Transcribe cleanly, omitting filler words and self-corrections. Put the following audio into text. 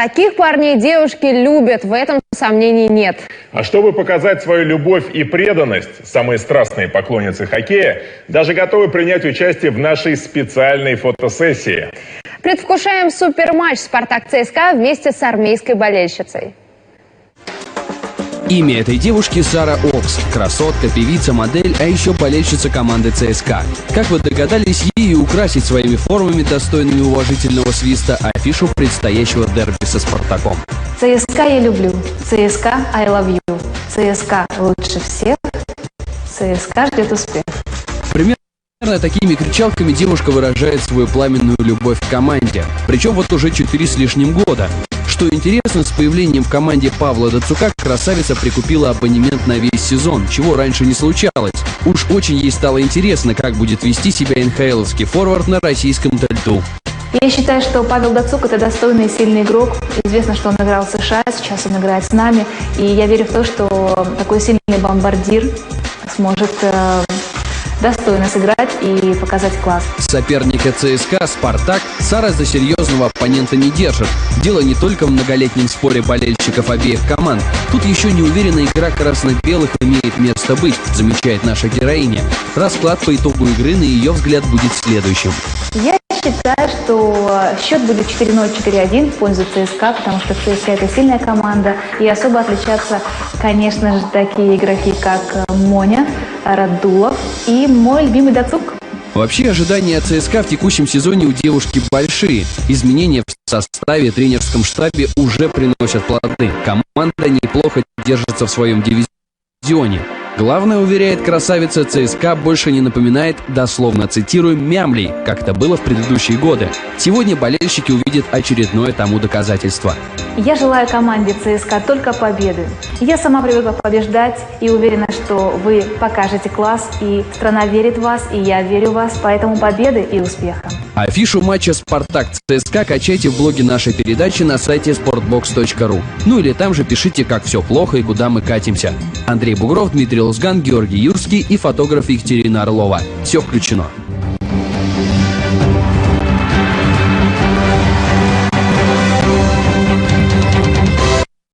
Таких парней девушки любят, в этом сомнений нет. А чтобы показать свою любовь и преданность, самые страстные поклонницы хоккея даже готовы принять участие в нашей специальной фотосессии. Предвкушаем суперматч «Спартак-ЦСКА» вместе с армейской болельщицей. Имя этой девушки Сара Окс. Красотка, певица, модель, а еще болельщица команды ЦСКА. Как вы догадались, ей украсить своими формами, достойными уважительного свиста, афишу предстоящего дерби со Спартаком. ЦСКА я люблю, ЦСКА I love you, ЦСКА лучше всех, ЦСКА ждет успех. Примерно такими кричалками девушка выражает свою пламенную любовь к команде. Причем вот уже 4 с лишним года. Что интересно, с появлением в команде Павла Дацука красавица прикупила абонемент на весь сезон, чего раньше не случалось. Уж очень ей стало интересно, как будет вести себя НХЛовский форвард на российском льду. Я считаю, что Павел Дацук – это достойный и сильный игрок. Известно, что он играл в США, сейчас он играет с нами. И я верю в то, что такой сильный бомбардир сможет достойно сыграть и показать класс. Соперника ЦСКА «Спартак» Сара за серьезного оппонента не держит. Дело не только в многолетнем споре болельщиков обеих команд. Тут еще неуверенная игра красно-белых имеет место быть, замечает наша героиня. Расклад по итогу игры, на ее взгляд, будет следующим. Я считаю, что счет будет 4-0, 4-1 в пользу ЦСКА, потому что ЦСКА – это сильная команда. И особо отличатся, конечно же, такие игроки, как Моня, Радулов и мой любимый Дацук. Вообще, ожидания от ЦСКА в текущем сезоне у девушки большие. Изменения в составе, тренерском штабе уже приносят плоды. Команда неплохо держится в своем дивизионе. Главное, уверяет красавица, ЦСКА больше не напоминает, дословно цитирую, мямлей, как это было в предыдущие годы. Сегодня болельщики увидят очередное тому доказательство. Я желаю команде ЦСКА только победы. Я сама привыкла побеждать и уверена, что вы покажете класс, и страна верит в вас, и я верю в вас, поэтому победы и успеха. Афишу матча «Спартак-ЦСКА» качайте в блоге нашей передачи на сайте sportbox.ru. Ну или там же пишите, как все плохо и куда мы катимся. Андрей Бугров, Дмитрий Лузган, Георгий Юрский и фотограф Екатерина Орлова. Все включено.